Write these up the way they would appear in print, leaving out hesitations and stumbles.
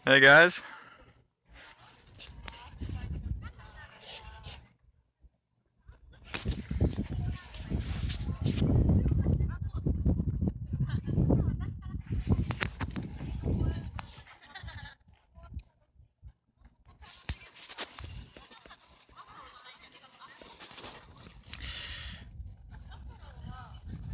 Hey guys.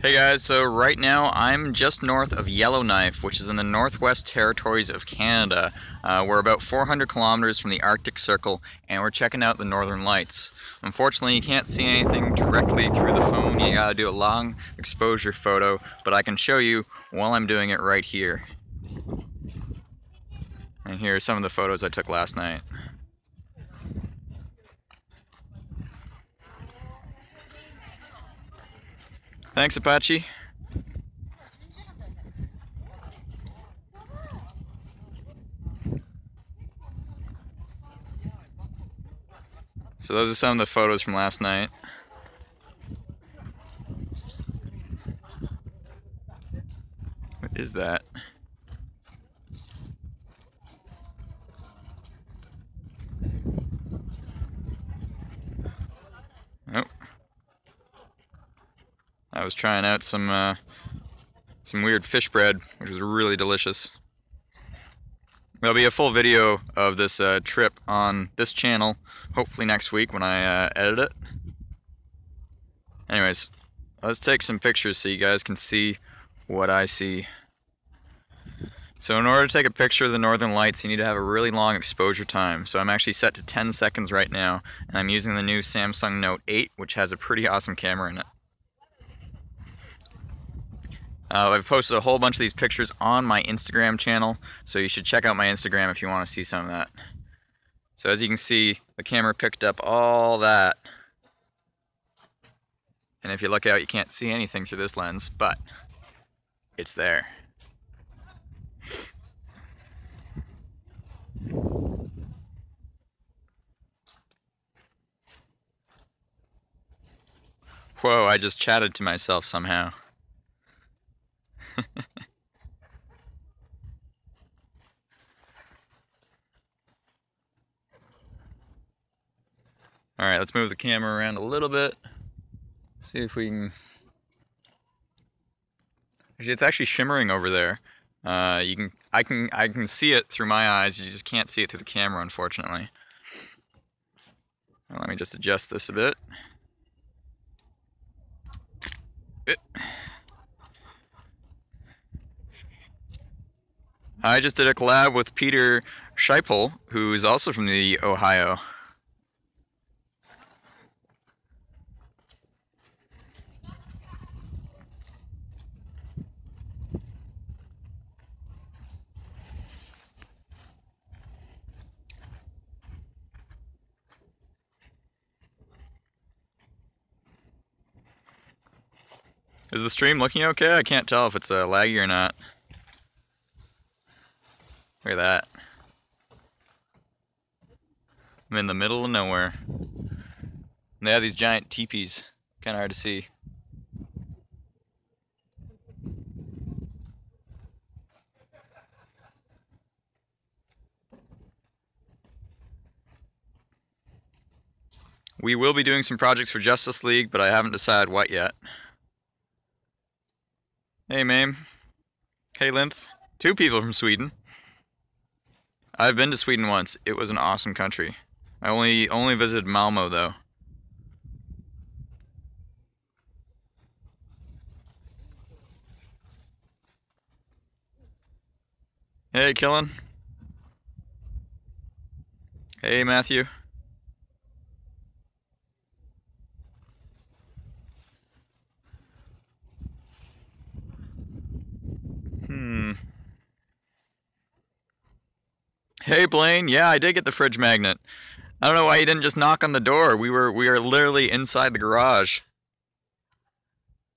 Hey guys, so right now I'm just north of Yellowknife, which is in the Northwest Territories of Canada. We're about 400 kilometers from the Arctic Circle, and we're checking out the Northern Lights. Unfortunately, you can't see anything directly through the phone. You gotta do a long exposure photo, but I can show you while I'm doing it right here. And here are some of the photos I took last night. Thanks, Apache. So those are some of the photos from last night. What is that? Oh. I was trying out some weird fish bread, which was really delicious. There'll be a full video of this trip on this channel, hopefully next week when I edit it. Anyways, let's take some pictures so you guys can see what I see. So in order to take a picture of the Northern Lights, you need to have a really long exposure time. So I'm actually set to 10 seconds right now, and I'm using the new Samsung Note 8, which has a pretty awesome camera in it. I've posted a whole bunch of these pictures on my Instagram channel, so you should check out my Instagram if you want to see some of that. So as you can see, the camera picked up all that. And if you look out, you can't see anything through this lens, but it's there. Whoa, I just chatted to myself somehow. Alright, let's move the camera around a little bit. See if we can... Actually, it's actually shimmering over there. I can see it through my eyes, you just can't see it through the camera, unfortunately. Well, let me just adjust this a bit. I just did a collab with Peter Scheipel, who's also from the Ohio. Is the stream looking okay? I can't tell if it's laggy or not. Look at that. I'm in the middle of nowhere. And they have these giant teepees. Kind of hard to see. We will be doing some projects for Justice League, but I haven't decided what yet. Hey, Mame. Hey, Linth. 2 people from Sweden. I've been to Sweden once. It was an awesome country. I only visited Malmo, though. Hey, Killen. Hey, Matthew. Hey, Blaine. Yeah, I did get the fridge magnet. I don't know why you didn't just knock on the door. We are literally inside the garage.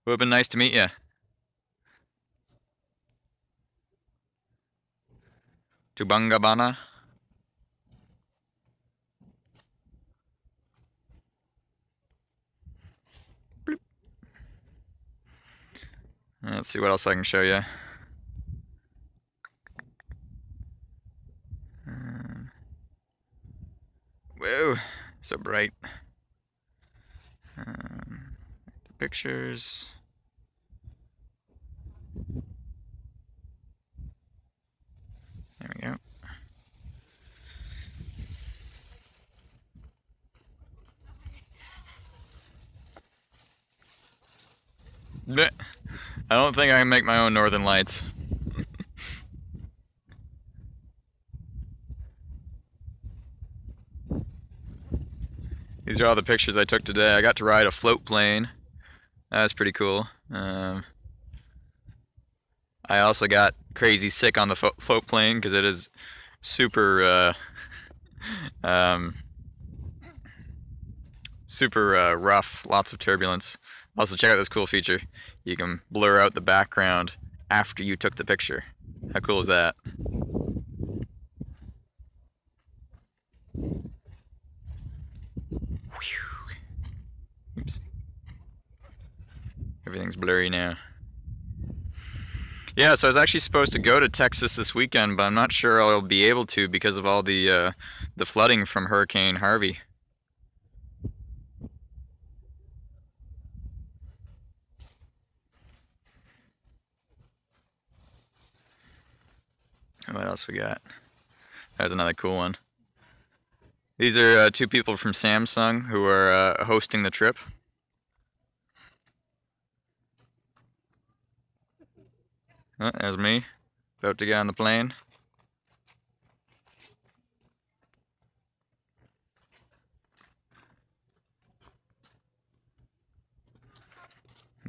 Would have been nice to meet you. Tubangabana. Bloop. Let's see what else I can show you. so bright. Pictures. There we go. I don't think I can make my own northern lights. These are all the pictures I took today. I got to ride a float plane. That was pretty cool. I also got crazy sick on the float plane because it is super super rough, lots of turbulence. Also, check out this cool feature. You can blur out the background after you took the picture. How cool is that? Oops. Everything's blurry now. Yeah, so I was actually supposed to go to Texas this weekend, but I'm not sure I'll be able to because of all the flooding from Hurricane Harvey. What else we got? That was another cool one. These are two people from Samsung who are hosting the trip. Oh, there's me, about to get on the plane.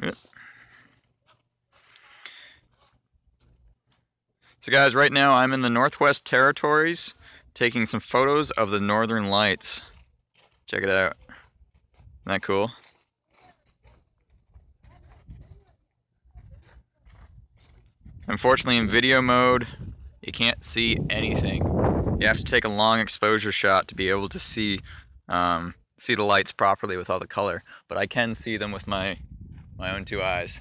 Yep. So guys, right now I'm in the Northwest Territories taking some photos of the Northern Lights. Check it out. Isn't that cool? Unfortunately, in video mode, you can't see anything. You have to take a long exposure shot to be able to see the lights properly with all the color. But I can see them with my own two eyes.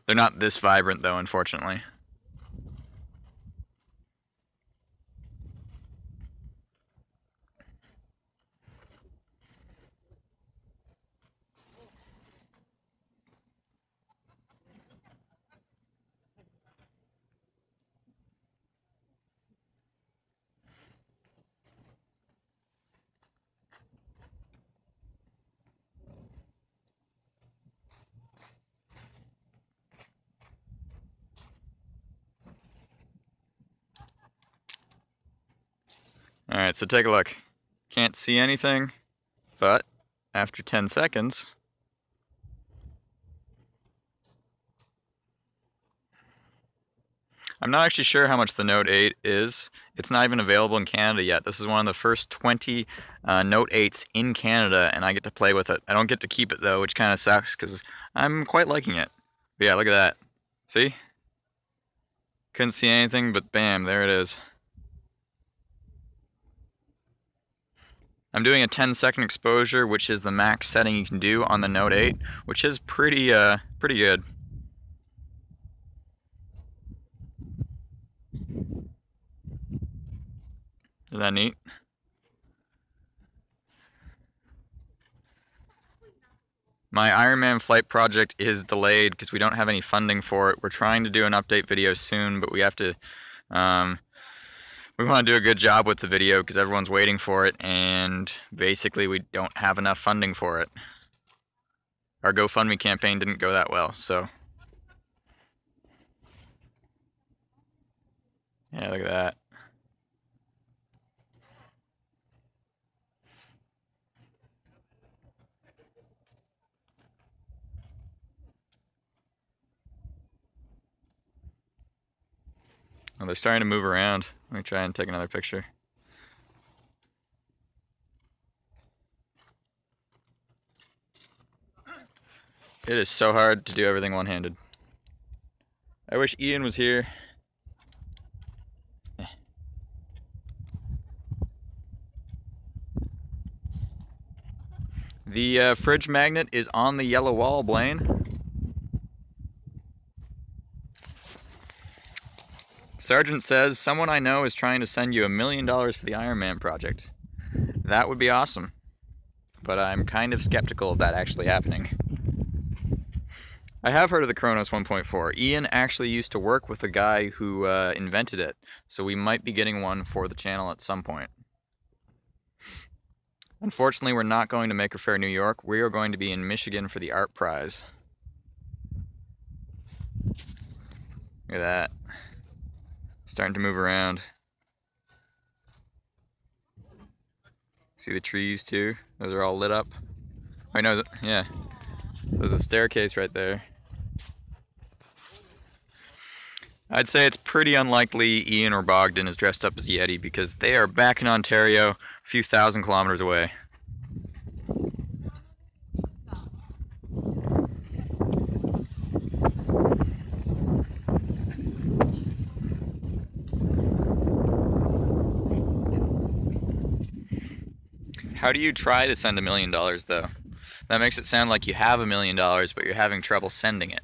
They're not this vibrant though, unfortunately. Alright, so take a look. Can't see anything, but after 10 seconds, I'm not actually sure how much the Note 8 is. It's not even available in Canada yet. This is one of the first 20 Note 8s in Canada, and I get to play with it. I don't get to keep it though, which kind of sucks because I'm quite liking it. But yeah, look at that. See? Couldn't see anything, but bam, there it is. I'm doing a 10-second exposure, which is the max setting you can do on the Note 8, which is pretty good. Isn't that neat? My Iron Man flight project is delayed because we don't have any funding for it. We're trying to do an update video soon, but we have to we want to do a good job with the video because everyone's waiting for it, and basically we don't have enough funding for it. Our GoFundMe campaign didn't go that well, so yeah, look at that. Oh, they're starting to move around. Let me try and take another picture. It is so hard to do everything one-handed. I wish Ian was here. The fridge magnet is on the yellow wall, Blaine. Sergeant says, someone I know is trying to send you $1 million for the Iron Man project. that would be awesome. But I'm kind of skeptical of that actually happening. I have heard of the Kronos 1.4. Ian actually used to work with the guy who invented it, so we might be getting one for the channel at some point. Unfortunately, we're not going to Maker Faire New York. We are going to be in Michigan for the art prize. Look at that. Starting to move around. See the trees too? Those are all lit up. I know, yeah. There's a staircase right there. I'd say it's pretty unlikely Ian or Bogdan is dressed up as Yeti because they are back in Ontario, a few thousand kilometers away. How do you try to send $1 million though? That makes it sound like you have $1 million, but you're having trouble sending it.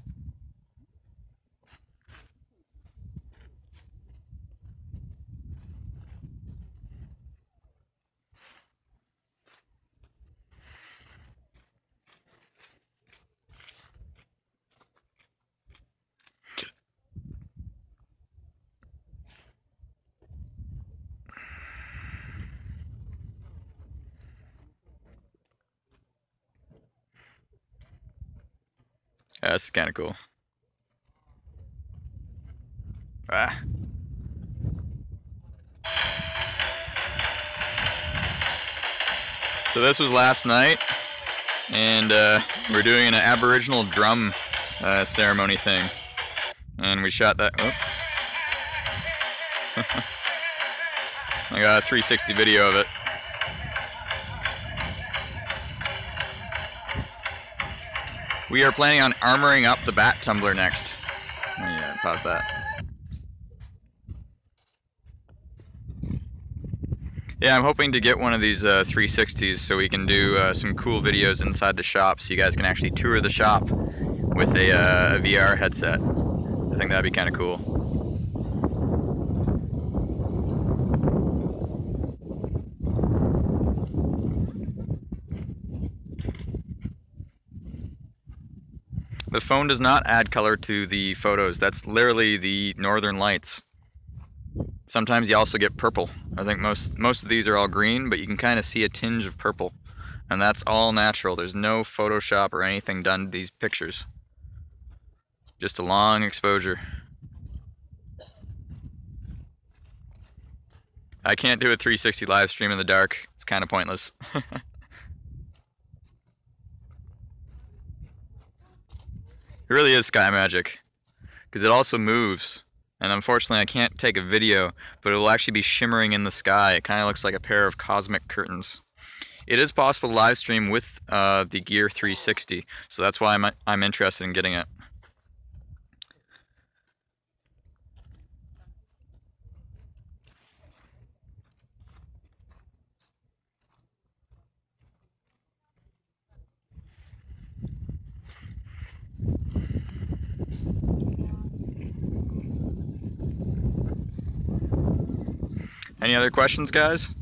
Yeah, this is kind of cool. Ah. So this was last night, and we're doing an Aboriginal drum ceremony thing, and we shot that. Oh. I got a 360 video of it. We are planning on armoring up the bat tumbler next. Yeah, pause that. Yeah, I'm hoping to get one of these 360s so we can do some cool videos inside the shop so you guys can actually tour the shop with a VR headset. I think that'd be kind of cool. The phone does not add color to the photos. That's literally the northern lights. Sometimes you also get purple. I think most of these are all green, but you can kind of see a tinge of purple. And that's all natural. There's no Photoshop or anything done to these pictures. Just a long exposure. I can't do a 360 live stream in the dark. It's kind of pointless. It really is sky magic, because it also moves, and unfortunately I can't take a video, but it will actually be shimmering in the sky. It kind of looks like a pair of cosmic curtains. It is possible to live stream with the Gear 360, so that's why I'm interested in getting it. Any other questions, guys?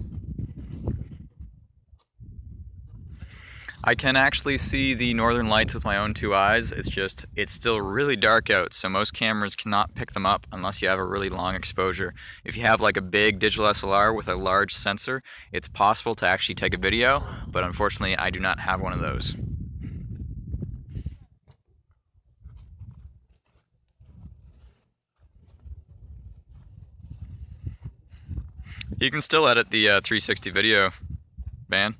I can actually see the northern lights with my own two eyes. It's still really dark out, so most cameras cannot pick them up unless you have a really long exposure. If you have like a big digital SLR with a large sensor, it's possible to actually take a video, but unfortunately I do not have one of those. You can still edit the 360 video, man.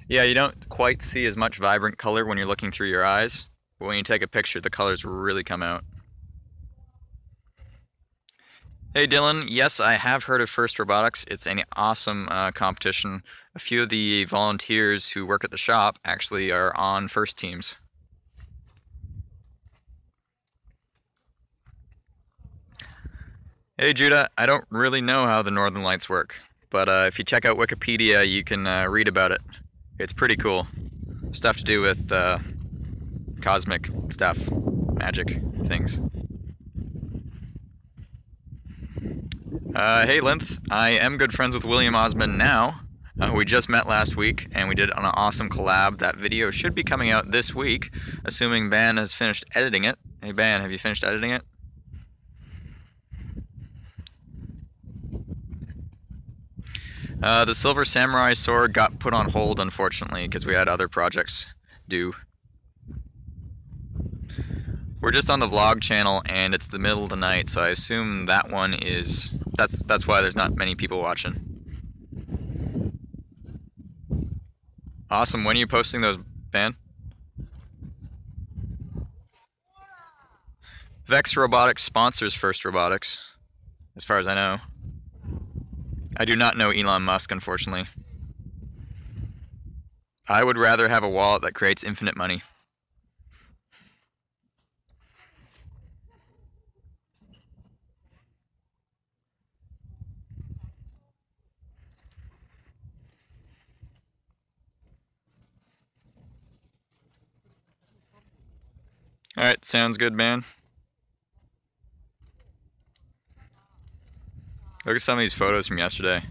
Yeah, you don't quite see as much vibrant color when you're looking through your eyes, but when you take a picture, the colors really come out. Hey Dylan, yes, I have heard of First Robotics. It's an awesome competition. A few of the volunteers who work at the shop actually are on first teams. Hey Judah, I don't really know how the Northern Lights work, but if you check out Wikipedia, you can read about it. It's pretty cool. Stuff to do with cosmic stuff, magic things. Hey Linth, I am good friends with William Osmond now. We just met last week and we did an awesome collab. That video should be coming out this week, assuming Ban has finished editing it. Hey Ban, have you finished editing it? The Silver Samurai sword got put on hold, unfortunately, because we had other projects due. We're just on the vlog channel and it's the middle of the night, so I assume that one is... That's why there's not many people watching. Awesome. When are you posting those, Ban? Vex Robotics sponsors First Robotics, as far as I know. I do not know Elon Musk, unfortunately. I would rather have a wallet that creates infinite money. Alright, sounds good, man. Look at some of these photos from yesterday.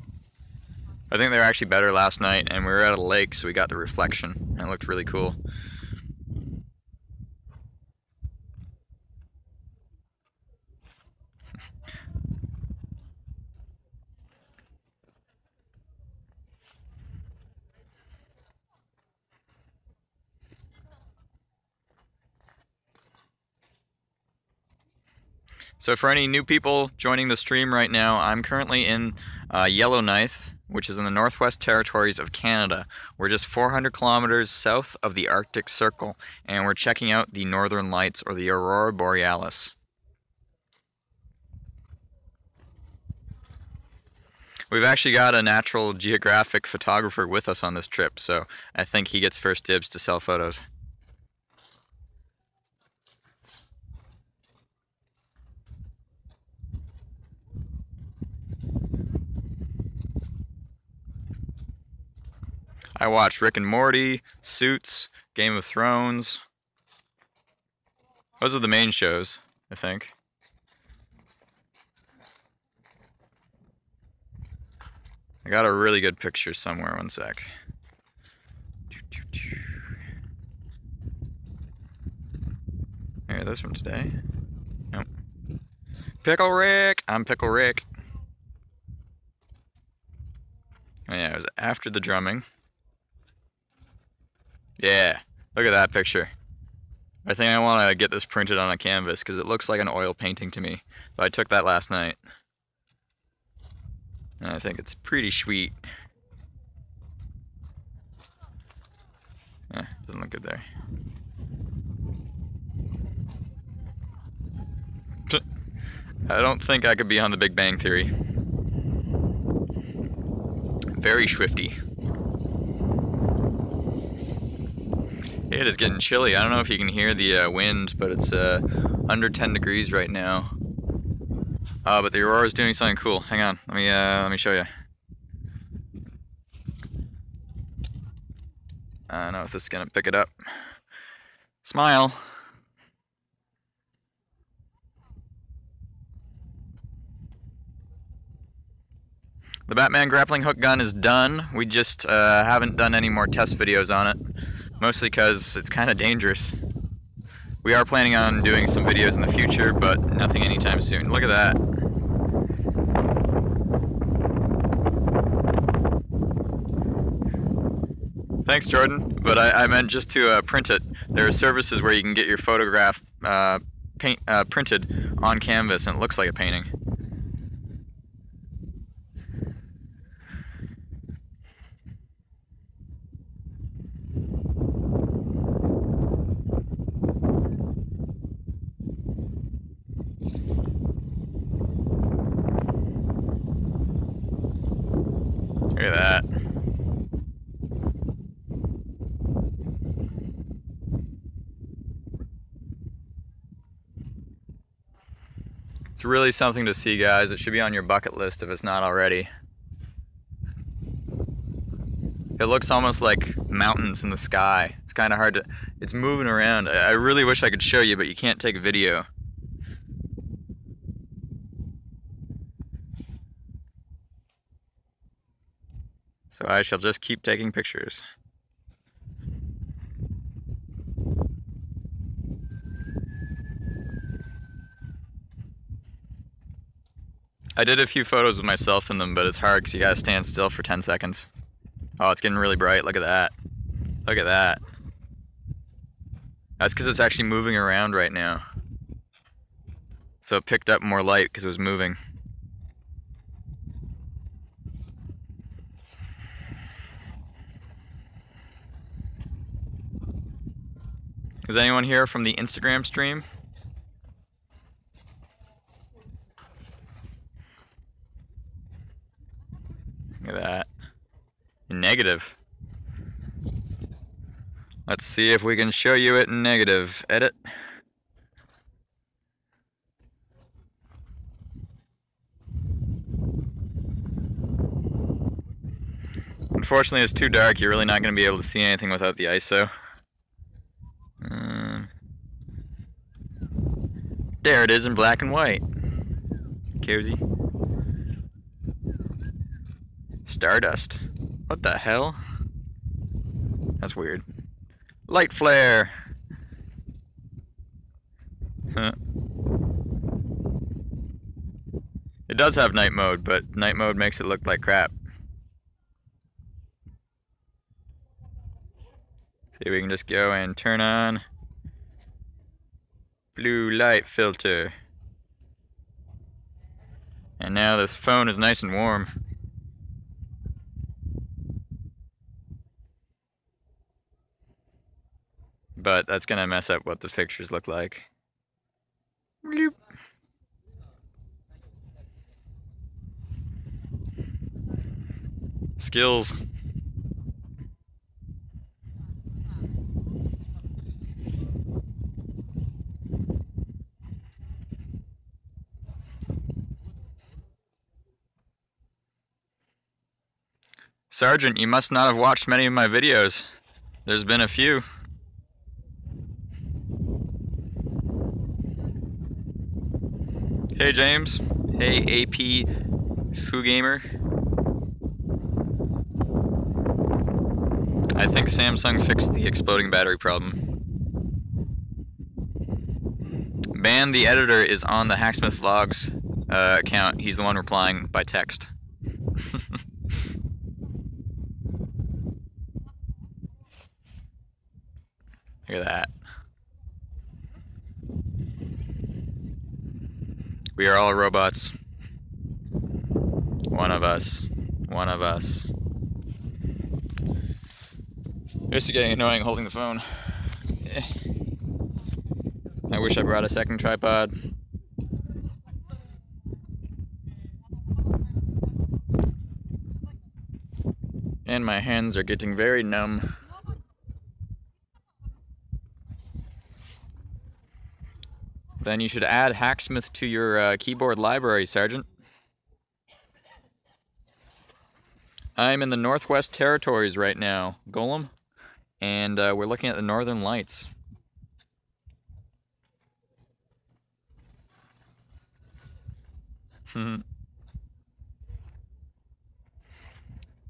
I think they were actually better last night, and we were at a lake, so we got the reflection, and it looked really cool. So for any new people joining the stream right now, I'm currently in Yellowknife, which is in the Northwest Territories of Canada. We're just 400 kilometers south of the Arctic Circle, and we're checking out the Northern Lights, or the Aurora Borealis. We've actually got a Natural Geographic photographer with us on this trip, so I think he gets first dibs to sell photos. I watch Rick and Morty, Suits, Game of Thrones. Those are the main shows, I think. I got a really good picture somewhere, one sec. Here, this from today. Nope. Pickle Rick! I'm Pickle Rick. Oh yeah, it was after the drumming. Yeah, look at that picture. I think I want to get this printed on a canvas because it looks like an oil painting to me. So I took that last night. And I think it's pretty sweet. Doesn't look good there. I don't think I could be on the Big Bang Theory. Very swifty. It is getting chilly. I don't know if you can hear the wind, but it's under 10 degrees right now. But the Aurora is doing something cool. Hang on, let me show you. I don't know if this is gonna pick it up. Smile. The Batman grappling hook gun is done. We just haven't done any more test videos on it. Mostly because it's kind of dangerous. We are planning on doing some videos in the future, but nothing anytime soon. Look at that. Thanks, Jordan. But I meant just to print it. There are services where you can get your photograph printed on canvas, and it looks like a painting. Look at that. It's really something to see, guys. It should be on your bucket list if it's not already. It looks almost like mountains in the sky. It's kind of hard to... It's moving around. I really wish I could show you, but you can't take video. So I shall just keep taking pictures. I did a few photos of myself in them, but it's hard because you gotta stand still for 10 seconds. Oh, it's getting really bright. Look at that. Look at that. That's because it's actually moving around right now. So it picked up more light because it was moving. Is anyone here from the Instagram stream? Look at that. In negative. Let's see if we can show you it in negative. Edit. Unfortunately, it's too dark. You're really not going to be able to see anything without the ISO. There it is in black and white. Cozy. Stardust. What the hell? That's weird. Light flare. Huh. It does have night mode, but night mode makes it look like crap. See, we can just go and turn on blue light filter. And now this phone is nice and warm. But that's gonna mess up what the pictures look like. Bloop. Skills. Sergeant, you must not have watched many of my videos. There's been a few. Hey James. Hey AP Foo Gamer. I think Samsung fixed the exploding battery problem. Ban the editor is on the Hacksmith Vlogs account. He's the one replying by text. Look at that. We are all robots. One of us. One of us. This is getting annoying holding the phone. I wish I brought a second tripod. And my hands are getting very numb. Then you should add Hacksmith to your keyboard library, Sergeant. I'm in the Northwest Territories right now, Golem, and we're looking at the Northern Lights.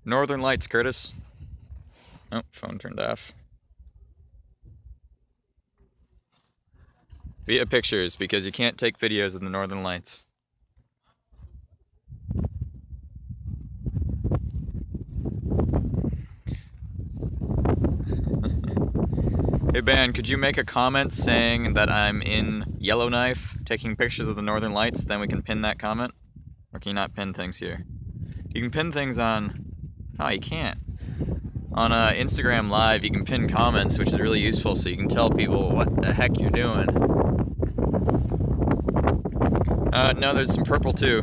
Northern Lights, Curtis. Oh, phone turned off. Via pictures, because you can't take videos of the Northern Lights. Hey Ben, could you make a comment saying that I'm in Yellowknife taking pictures of the Northern Lights? Then we can pin that comment. Or can you not pin things here? You can pin things on... Oh, you can't. On Instagram Live, you can pin comments, which is really useful, so you can tell people what the heck you're doing. No, there's some purple too.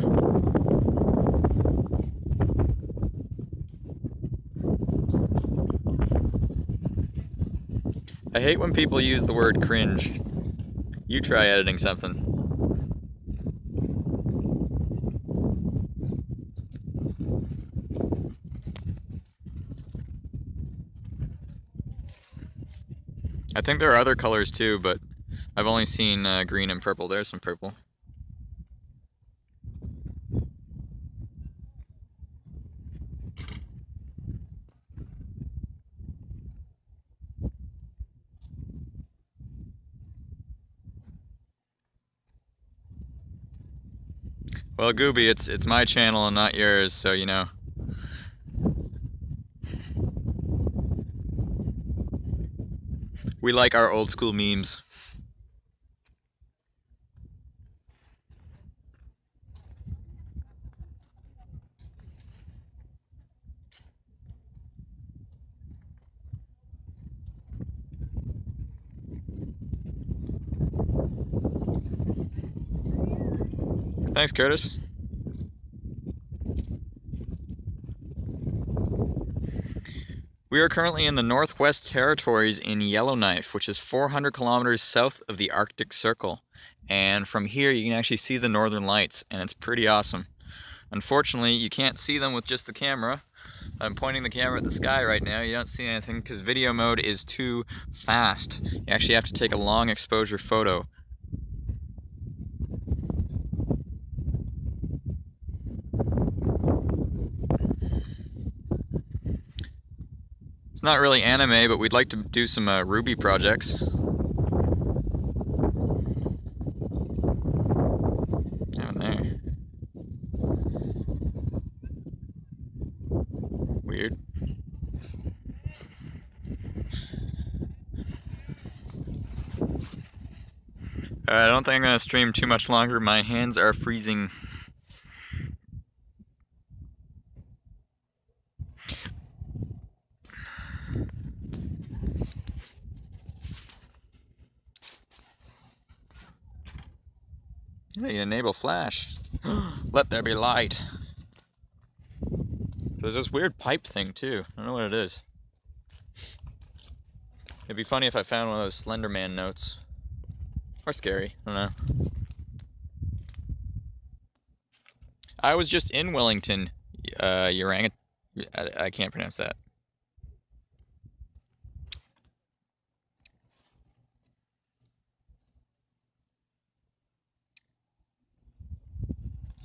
I hate when people use the word cringe. You try editing something. I think there are other colors too, but I've only seen green and purple. There's some purple. Well, Gooby, it's my channel and not yours, so you know. We like our old school memes. Thanks, Curtis. We are currently in the Northwest Territories in Yellowknife, which is 400 kilometers south of the Arctic Circle. And from here you can actually see the northern lights, and it's pretty awesome. Unfortunately, you can't see them with just the camera. I'm pointing the camera at the sky right now. You don't see anything because video mode is too fast. You actually have to take a long exposure photo. It's not really anime, but we'd like to do some Ruby projects. Down there. Weird. I don't think I'm going to stream too much longer. My hands are freezing. Hey, enable flash. Let there be light. There's this weird pipe thing too. I don't know what it is. It'd be funny if I found one of those Slender Man notes. Or scary, I don't know. I was just in Wellington, I can't pronounce that.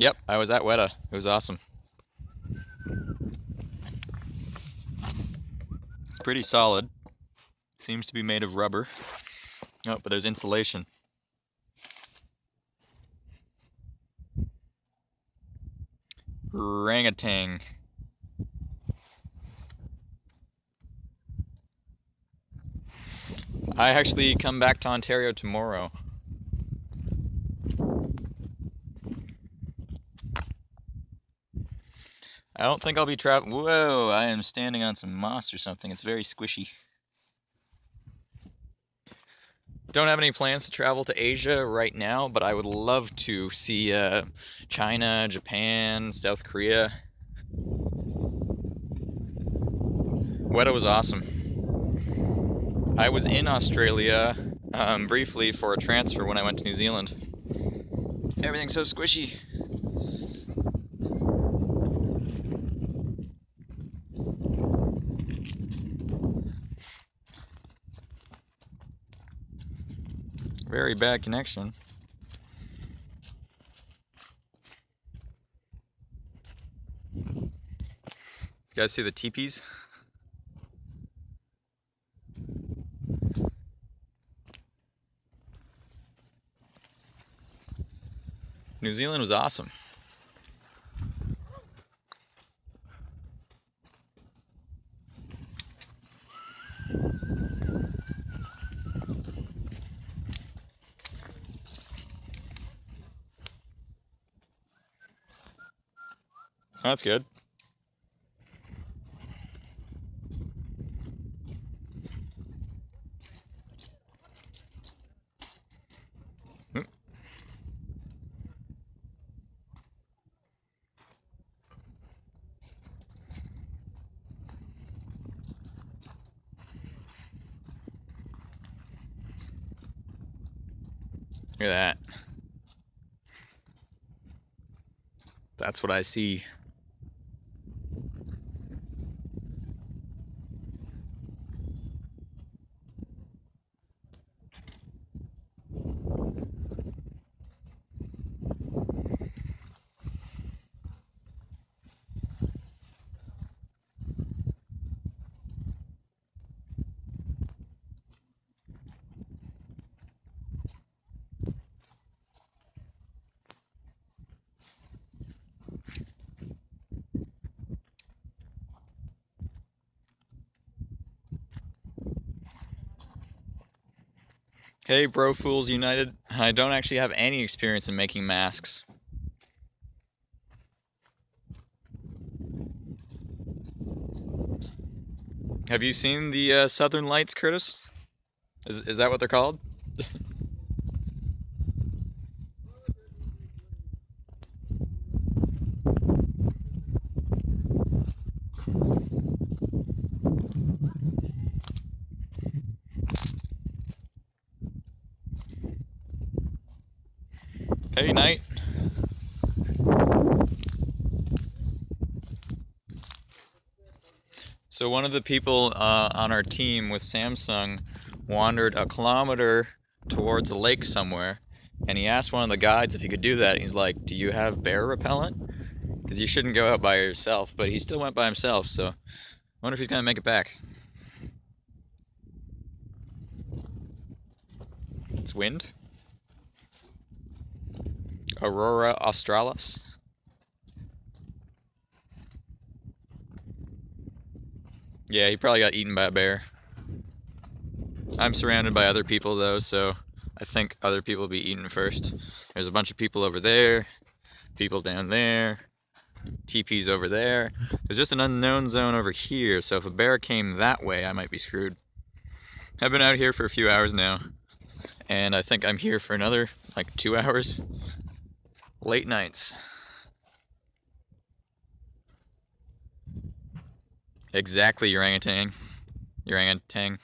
Yep, I was at Weta. It was awesome. It's pretty solid. Seems to be made of rubber. Oh, but there's insulation. Orangutan. I actually come back to Ontario tomorrow. I don't think I'll be traveling. Whoa, I am standing on some moss or something. It's very squishy. Don't have any plans to travel to Asia right now, but I would love to see China, Japan, South Korea. Weta was awesome. I was in Australia briefly for a transfer when I went to New Zealand. Everything's so squishy. Very bad connection. You guys see the teepees? New Zealand was awesome. That's good. Look at that. That's what I see. Hey, Bro Fools United. I don't actually have any experience in making masks. Have you seen the Southern Lights, Curtis? Is that what they're called? Hey, Knight. So one of the people on our team with Samsung wandered a kilometer towards a lake somewhere, and he asked one of the guides if he could do that. And he's like, "Do you have bear repellent? Because you shouldn't go out by yourself." But he still went by himself, so I wonder if he's gonna make it back. It's wind. Aurora australis. Yeah, he probably got eaten by a bear. I'm surrounded by other people though, so I think other people will be eaten first. There's a bunch of people over there, people down there, teepees over there. There's just an unknown zone over here, so if a bear came that way, I might be screwed. I've been out here for a few hours now, and I think I'm here for another, like, 2 hours. Late nights. Exactly, orangutan. Orangutan.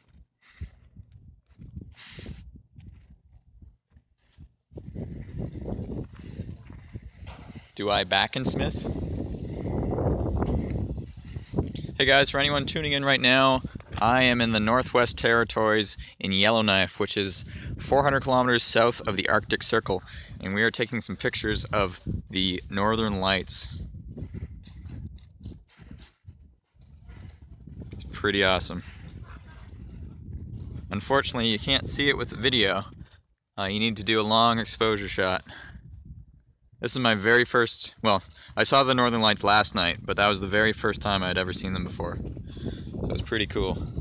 Do I back and Smith? Hey guys, for anyone tuning in right now, I am in the Northwest Territories in Yellowknife, which is 400 kilometers south of the Arctic Circle, and we are taking some pictures of the Northern Lights. It's pretty awesome. Unfortunately, you can't see it with the video. You need to do a long exposure shot. This is my very first, well, I saw the Northern Lights last night, but that was the very first time I'd ever seen them before. So it's pretty cool.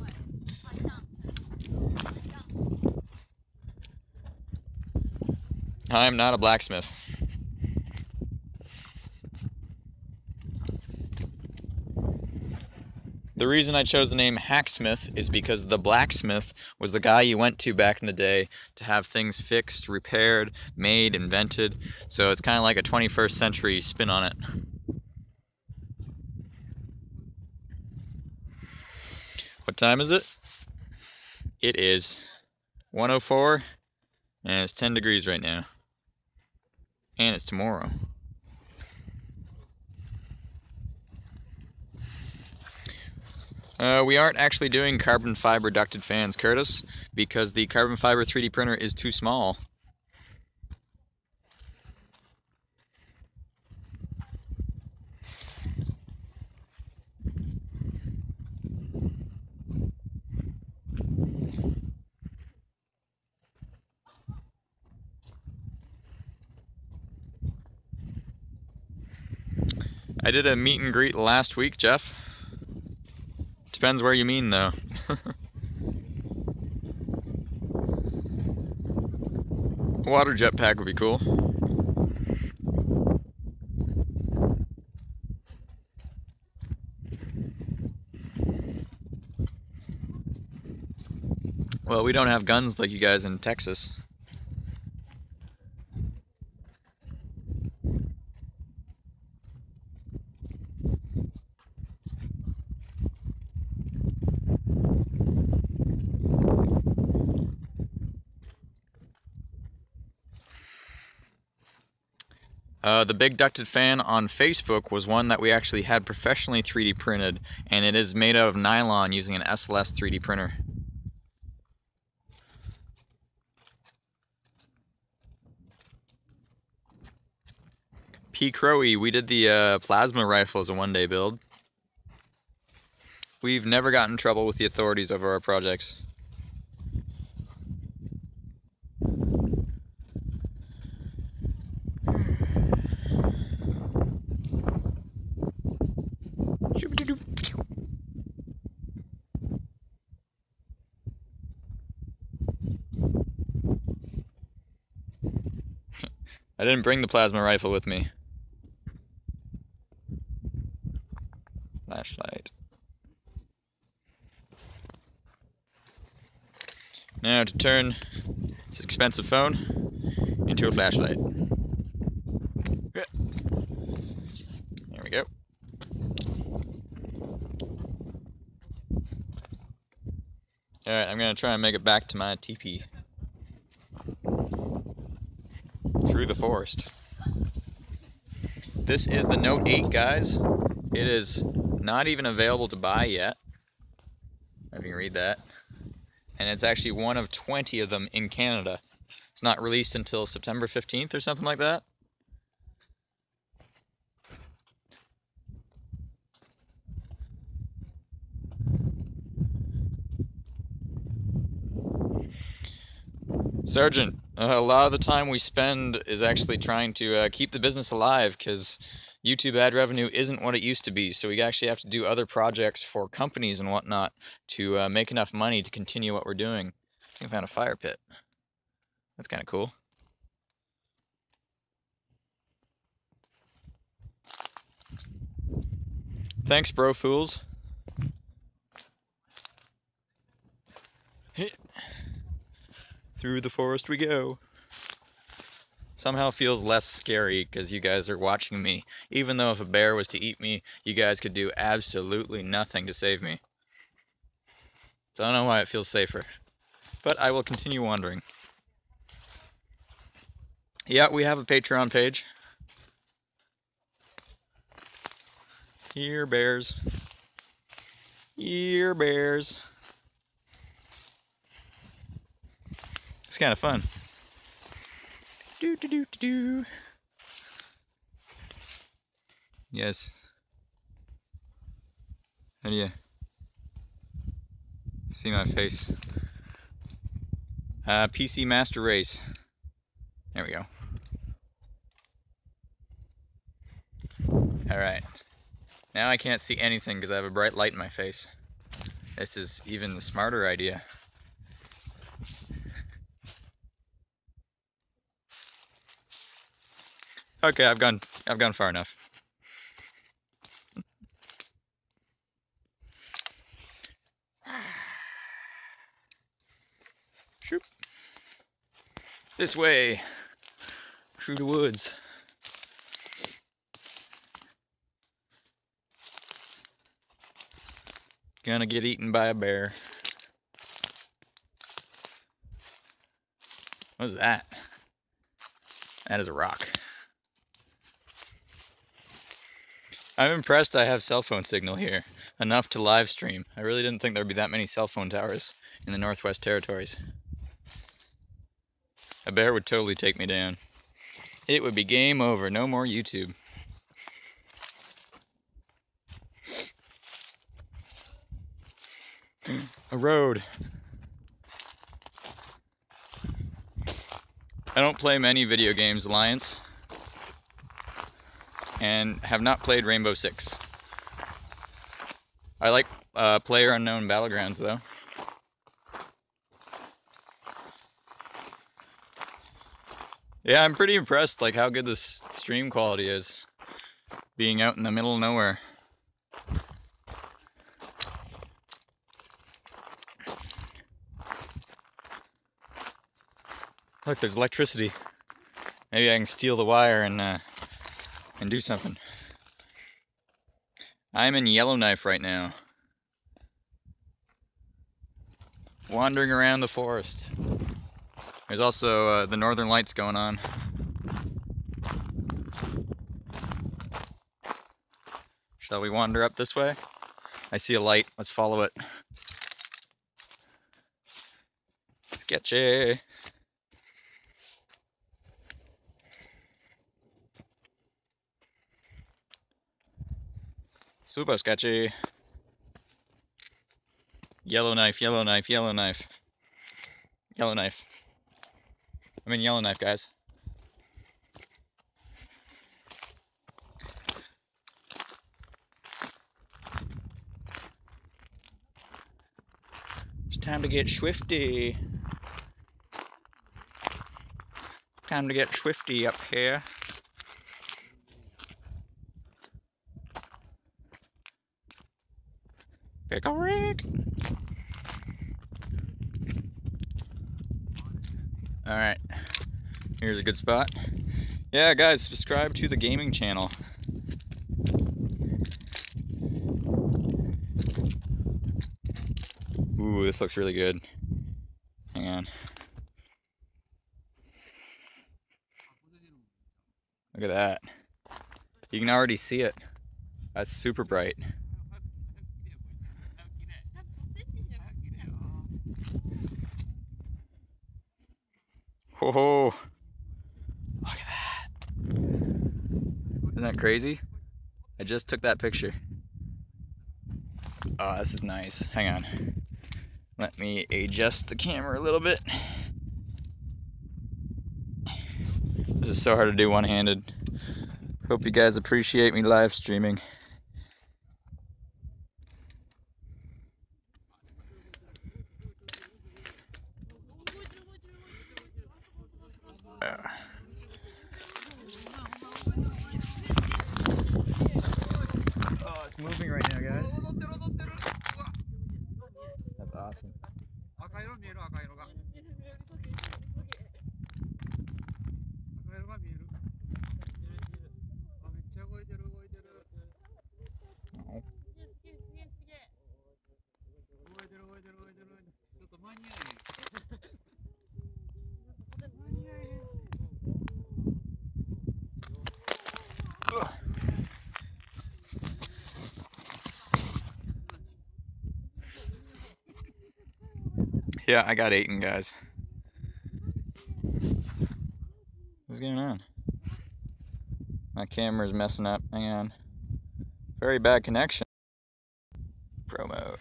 I'm not a blacksmith. The reason I chose the name Hacksmith is because the blacksmith was the guy you went to back in the day to have things fixed, repaired, made, invented. So it's kind of like a 21st century spin on it. What time is it? It is 1:04 and it's 10 degrees right now. And it's tomorrow. We aren't actually doing carbon fiber ducted fans, Curtis, because the carbon fiber 3D printer is too small. I did a meet and greet last week, Jeff. Depends where you mean, though. A water jetpack would be cool. Well, we don't have guns like you guys in Texas. The big ducted fan on Facebook was one that we actually had professionally 3D printed, and it is made out of nylon using an SLS 3D printer. P. Crowy, we did the plasma rifle as a one-day build. We've never gotten in trouble with the authorities over our projects. I didn't bring the plasma rifle with me. Flashlight. Now to turn this expensive phone into a flashlight. There we go. Alright, I'm gonna try and make it back to my teepee. Through the forest. This is the Note 8, guys. It is not even available to buy yet. If you can read that. And it's actually one of 20 of them in Canada. It's not released until September 15th or something like that. Sergeant, a lot of the time we spend is actually trying to keep the business alive, because YouTube ad revenue isn't what it used to be, so we actually have to do other projects for companies and whatnot to make enough money to continue what we're doing. I think I found a fire pit. That's kind of cool. Thanks, bro fools. Through the forest we go. Somehow feels less scary because you guys are watching me. Even though if a bear was to eat me, you guys could do absolutely nothing to save me. So I don't know why it feels safer. But I will continue wandering. Yeah, we have a Patreon page. Here, bears. Here, bears. It's kind of fun. Do do do do do. Yes. How do you see my face? PC Master Race. There we go. Alright. Now I can't see anything because I have a bright light in my face. This is even the smarter idea. Okay, I've gone far enough. Shoop. This way, through the woods. Gonna get eaten by a bear. What is that? That is a rock. I'm impressed I have cell phone signal here, enough to live stream. I really didn't think there'd be that many cell phone towers in the Northwest Territories. A bear would totally take me down. It would be game over, no more YouTube. A road. I don't play many video games, Alliance. And have not played Rainbow Six. I like PlayerUnknown Battlegrounds though. Yeah, I'm pretty impressed like how good this stream quality is, being out in the middle of nowhere. Look, there's electricity. Maybe I can steal the wire and do something. I'm in Yellowknife right now. Wandering around the forest. There's also the Northern Lights going on. Shall we wander up this way? I see a light. Let's follow it. Sketchy. Super sketchy. Yellowknife, Yellowknife, Yellowknife. Yellowknife. I'm in Yellowknife, guys. It's time to get swifty. time to get swifty up here. Pickle Rick! Alright, here's a good spot. Yeah, guys, subscribe to the gaming channel. Ooh, this looks really good. Hang on. Look at that. You can already see it. That's super bright. Whoa! Look at that. Isn't that crazy? I just took that picture. Oh, this is nice. Hang on. Let me adjust the camera a little bit. This is so hard to do one-handed. Hope you guys appreciate me live streaming. Oh, it's moving right now, guys. That's awesome. Yeah, I got eaten, guys. What's going on? My camera's messing up. Hang on. Very bad connection. Pro mode.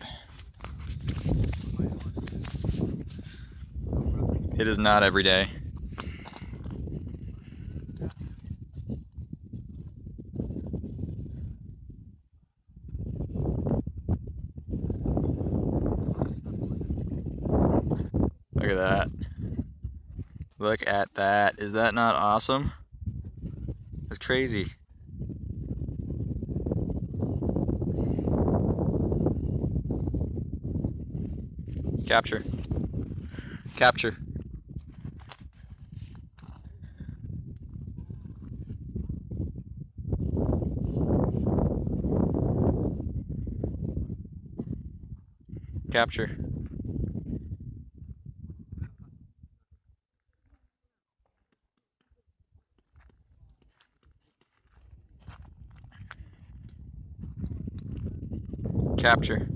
It is not every day. Look at that. Look at that. Is that not awesome? That's crazy. Capture. Capture. Capture. Capture.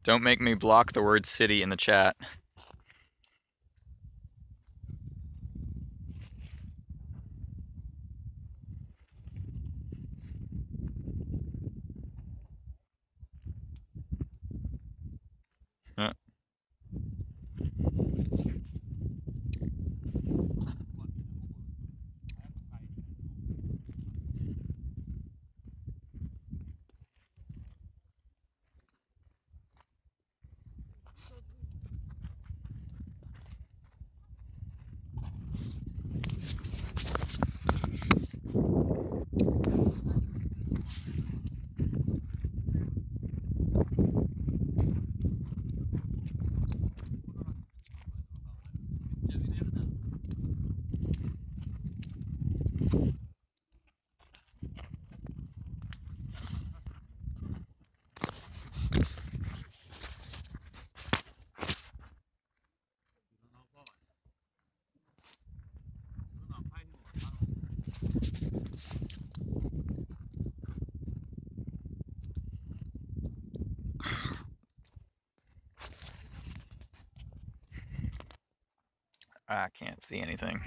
Don't make me block the word city in the chat. I can't see anything.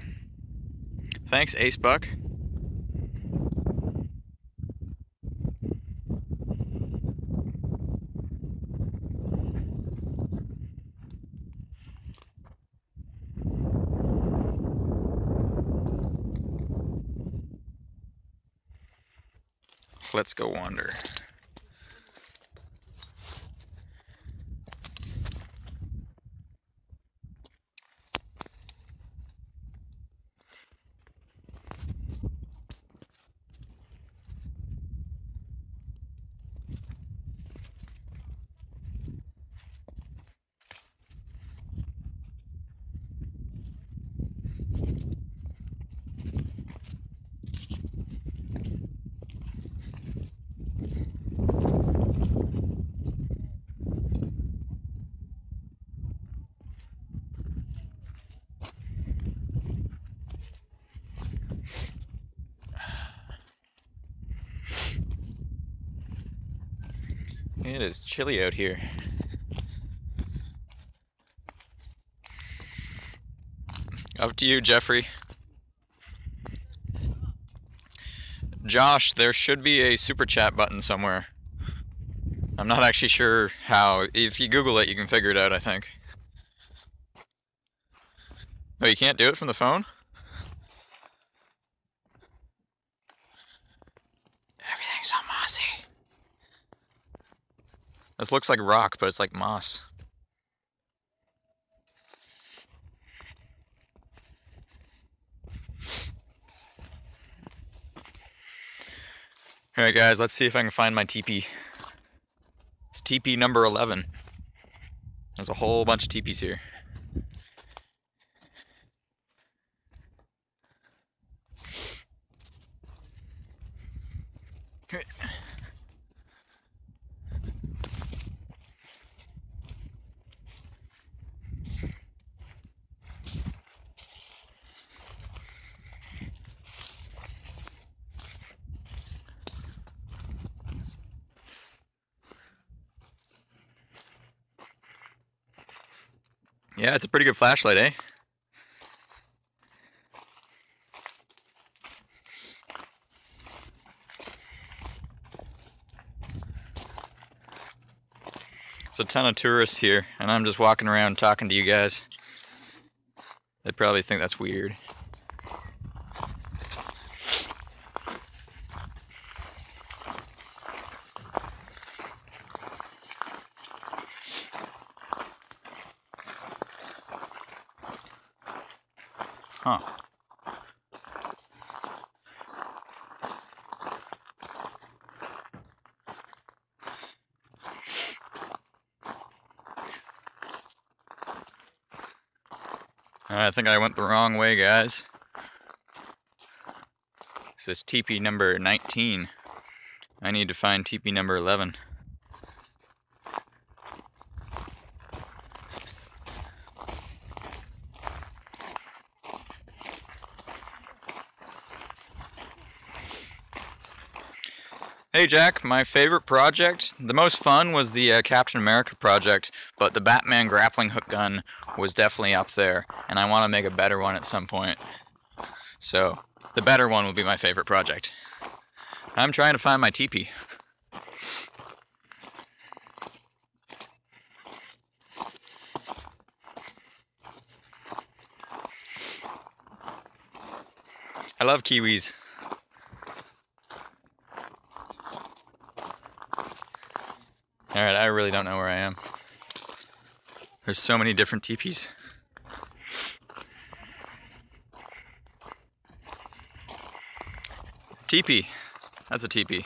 Thanks, Ace Buck. Let's go wander. It is chilly out here. Up to you, Jeffrey. Josh, there should be a super chat button somewhere. I'm not actually sure how. If you Google it, you can figure it out, I think. Oh, you can't do it from the phone? Everything's so mossy. This looks like rock, but it's like moss. Alright guys, let's see if I can find my teepee. It's teepee number 11. There's a whole bunch of teepees here. Okay. Yeah, it's a pretty good flashlight, eh? There's a ton of tourists here, and I'm just walking around talking to you guys. They probably think that's weird. Huh. I think I went the wrong way, guys. This is teepee number 19. I need to find teepee number 11. Hey Jack, my favorite project, the most fun was the Captain America project, but the Batman grappling hook gun was definitely up there, and I want to make a better one at some point. So, the better one will be my favorite project. I'm trying to find my teepee. I love kiwis. Alright, I really don't know where I am. There's so many different teepees. Teepee. That's a teepee.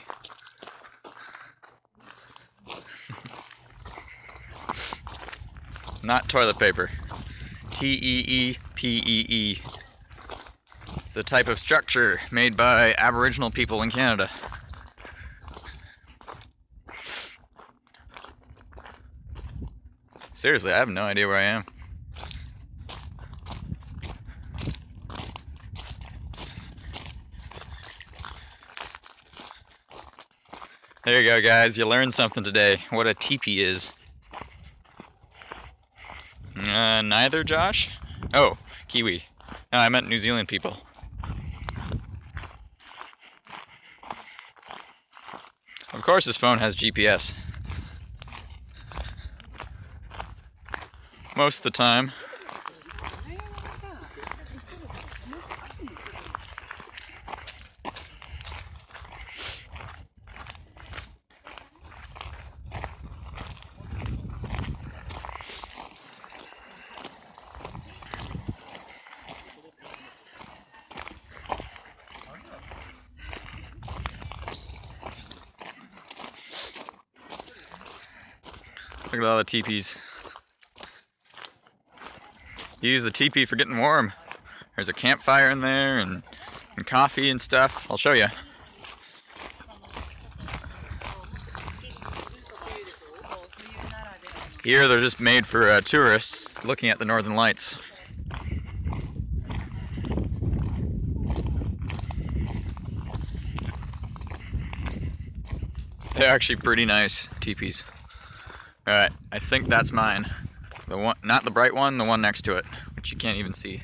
Not toilet paper. T-E-E-P-E-E. It's a type of structure made by Aboriginal people in Canada. Seriously, I have no idea where I am. There you go, guys. You learned something today. What a teepee is. Neither, Josh? Oh, Kiwi. No, I meant New Zealand people. Of course his phone has GPS. Most of the time. Look at all the teepees. You use the teepee for getting warm. There's a campfire in there and coffee and stuff. I'll show you. Here they're just made for tourists looking at the northern lights. They're actually pretty nice teepees. Alright, I think that's mine. The one, not the bright one, the one next to it, which you can't even see.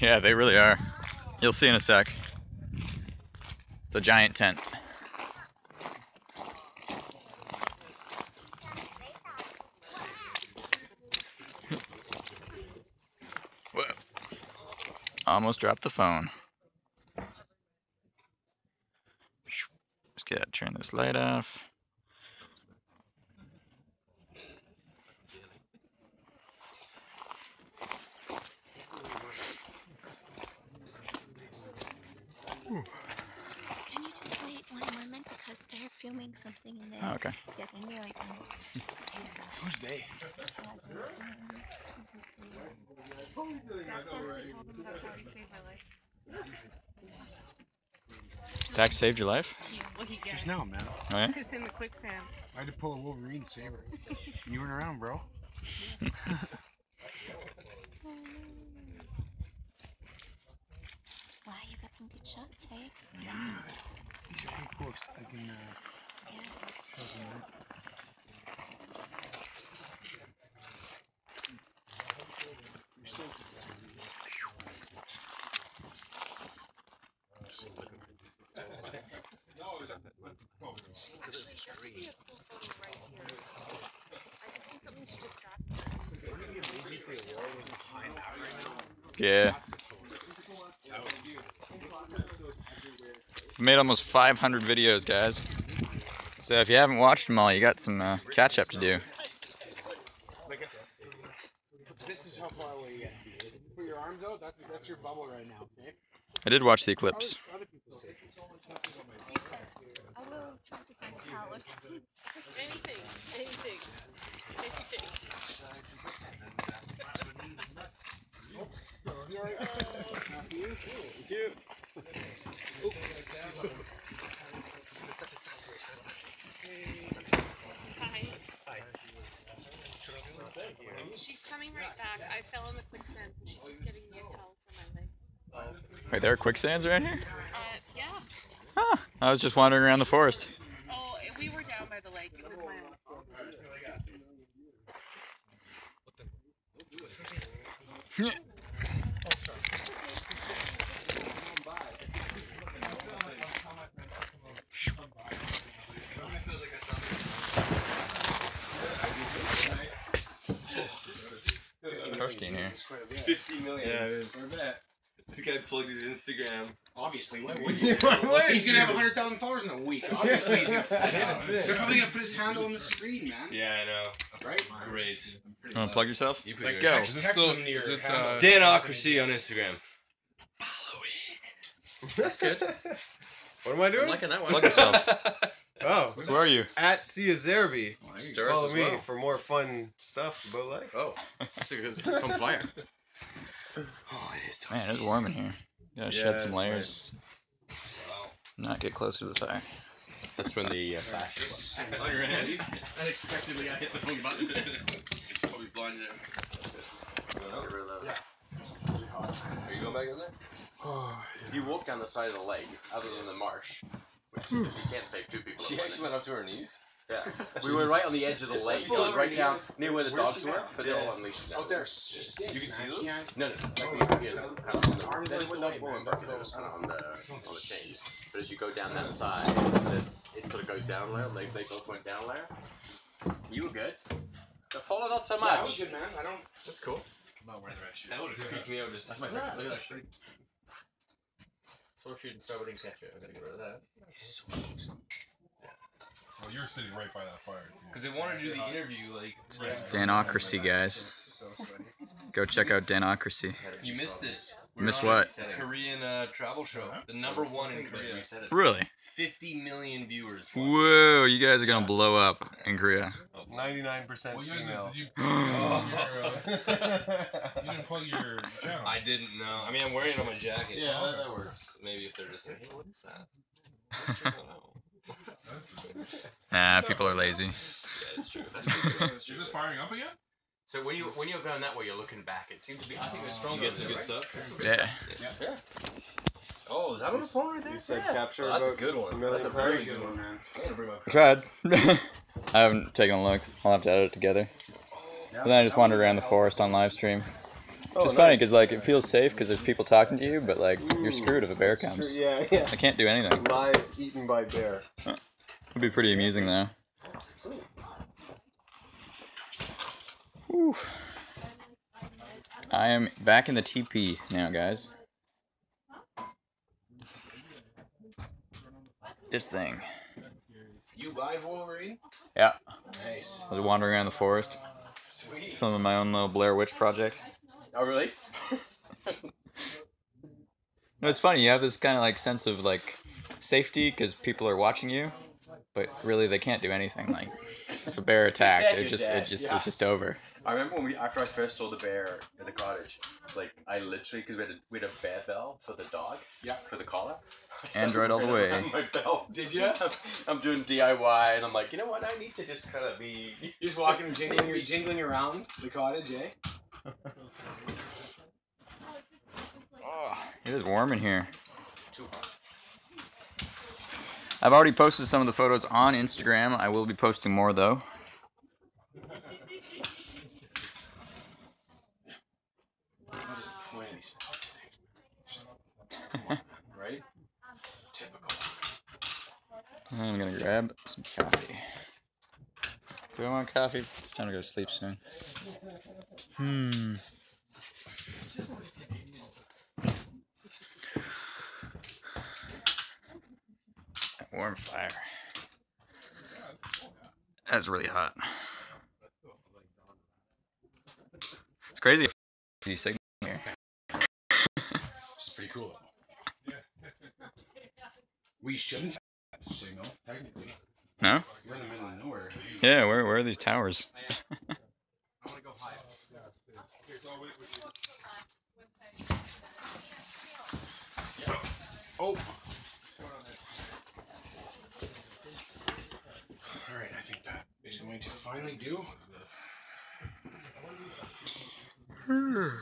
Yeah, they really are. You'll see in a sec. It's a giant tent. Whoa. Almost dropped the phone. Just gotta turn this light off. Can you just wait 1 moment because they're filming something in there? Oh, okay. Yeah, can you like? Who's they? Dad says to tell them about how he saved my life. Tax saved your life? Just now, man. Oh, yeah? It's in the quicksand. I had to pull a Wolverine saber. You weren't around, bro. Wow, you got some good shots, hey? Yeah. These are pretty close. I can, Yeah. show them that. You're still Actually, this would be a cool photo right here. I just need something to distract me. Yeah. We made almost 500 videos, guys. So if you haven't watched them all, you got some catch up to do. This is how far away you get. Put your arms out. That's your bubble right now. Okay. I did watch the eclipse. Other people say. I will try to find a towel or something. Anything. Anything. Hi. She's coming right back. I fell in the quicksand, so she's just getting me a towel for my leg. Wait, there are quicksands around here? Yeah. Huh. I was just wandering around the forest. Oh, we were down by the lake. It was my own fault. Toasty in here. 50 million. Yeah, it is. This guy plugged his Instagram. Obviously, why would you? He's gonna have 100,000 followers in a week. Obviously, he's gonna. They're probably gonna put his handle on the screen, man. Yeah, I know. Right? Great. You wanna plug yourself? You put Like, your go. Is it still? Is it? Danocracy on Instagram. That's good. What am I doing? I'm liking that one. Plug yourself. Oh, Where are you? at Ciazerbi. Stars Follow as me well. for more fun stuff about life. Oh, that's on fire. Oh, it is Man, it's warm in here. You gotta shed some layers. Wow. Not get closer to the fire. That's when the flash. Unexpectedly, I hit the wrong button. Probably blinds it. Are you going back in there? You walk down the side of the lake, other than the marsh, which you can't save two people. She actually went up to her knees. Yeah. We were right on the edge of the lake. It was right down near where the dogs were, but they're all unleashed now. Out there, You can see them? Yeah. No, no. Like we kind of on the arms. They went up more and back. It was kind of on the chains. But as you go down that side, it sort of goes down a layer. They both went down a layer. You were good. The follow not so much. Yeah, I was good, man. I don't. That's cool. I'm not wearing the right shoes. That would have creeped me out. Just that's my favorite. Look at that streak. Sore shooting star, but didn't catch it. I gotta get rid of that. Well, you're sitting right by that fire, too. Because they wanted to do the interview, like. It's Danocracy, guys. Go check out Danocracy. You missed it. Miss what? Korean travel show. The number one in Korea. Really? 50 million viewers. Whoa, you guys are gonna blow up in Korea. 99% Well, you female. guys, you didn't plug your channel. I didn't know. I mean, I'm wearing it on my jacket. Yeah, that works. Maybe if they're just like, hey, what is that? I don't know. Nah, people are lazy. Yeah, it's true. Is it firing up again? So when you're going that way, you're looking back. It seems to be. I think it's stronger. You get some right? good stuff. Yeah. Yeah. Oh, is that on the phone right there? You said Yeah. capture That's a about good one. a million That's a very times. good one, man. I'm gonna bring my I tried. I haven't taken a look. I'll have to edit it together. But then I just wandered around the forest on live stream. Oh, It's funny nice. because like it feels safe because there's people talking to you, but like you're screwed if a bear True, comes. yeah, yeah. I can't do anything. Live eaten by bear. It'd be pretty amusing though. Whew. I am back in the teepee now, guys. This thing. You live, Wolverine? Yeah. Nice. I was wandering around the forest, Sweet. filming my own little Blair Witch project. Oh, really? No, it's funny. You have this kind of like sense of like safety because people are watching you, but really they can't do anything. Like if a bear attacked, dead, it's yeah. just over. I remember when after I first saw the bear in the cottage, like I literally, because we had a bear bell for the dog, Yeah. for the collar. Android all the way. On my belt. Did you? I'm doing DIY, and I'm like, you know what? I need to just kind of be. You're just walking and jingling around the cottage, eh? Oh, it is warm in here. Too hot. I've already posted some of the photos on Instagram. I will be posting more though. Right? Typical. I'm gonna grab some coffee. Do I want coffee? It's time to go to sleep soon. That warm fire. That's really hot. It's crazy. You signal here. This is pretty cool. We shouldn't have a signal, technically. No? We're in the middle of nowhere. Yeah. Where are these towers? Oh! Alright, I think that is going to finally do. Hold on here.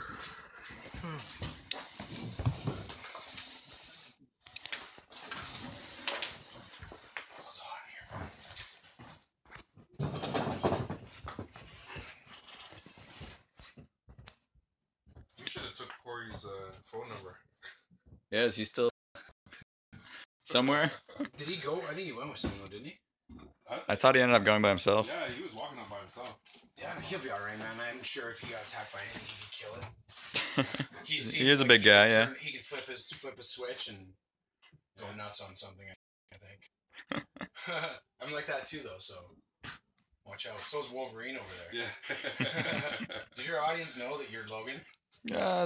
You should have took Corey's phone number. Yeah, is he still somewhere? Did he go? I think he went with someone, didn't he? I thought he ended up going by himself. Yeah, he was walking up by himself. Yeah, he'll be alright, man. I'm sure if he got attacked by anything, he could kill it. He seems is a like big he could guy, yeah. He could flip his switch and go nuts on something, I think. I'm like that too, though, so watch out. So's Wolverine over there. Yeah. Does your audience know that you're Logan?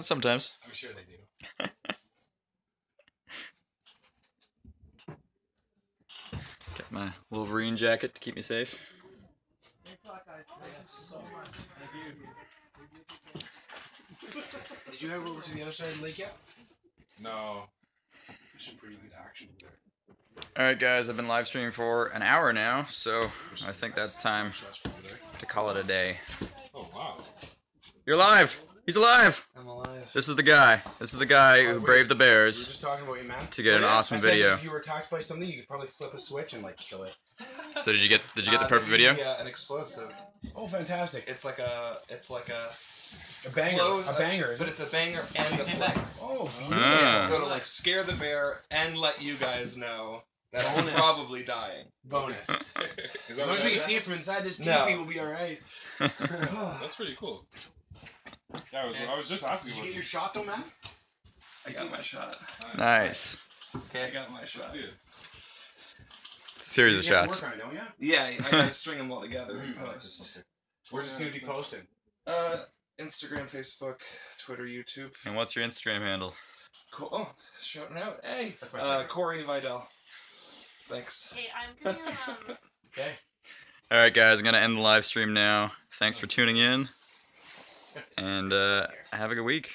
Sometimes. I'm sure they do. Got my Wolverine jacket to keep me safe. Did you head over to the other side of the lake yet? No. There's some pretty good action there. Alright guys, I've been live streaming for an hour now, so I think that's time Shots from over there. to call it a day. Oh, wow. You're alive! He's alive! I'm alive. This is the guy. This is the guy who braved the We were bears just talking about you, man. to get an awesome I said video. if you were attacked by something, you could probably flip a switch and like kill it. So did you get the perfect video? Yeah, an explosive. Oh, fantastic! It's like a A banger. close, A banger, but isn't it? it's a banger and a flip. Oh, Ah. So to like scare the bear and let you guys know that I'm Bonus. probably dying. bonus. Is As that long as we can what see it from inside this No. teepee, we'll be alright. That's pretty cool. Yeah, I was just asking Did you about get your shot though, man? I got my shot. Nice. I got my shot. Let's see it. It's a series of You have to shots. work on it, don't you? Yeah, I gotta string them all together in post. Where's this going to be posted? Instagram, Facebook, Twitter, YouTube. And what's your Instagram handle? Cool. Oh, shouting out. Hey, That's my favorite. Corey Vidal. Thanks. Hey, I'm gonna Okay. Alright guys, I'm going to end the live stream now. Thanks for tuning in, and have a good week.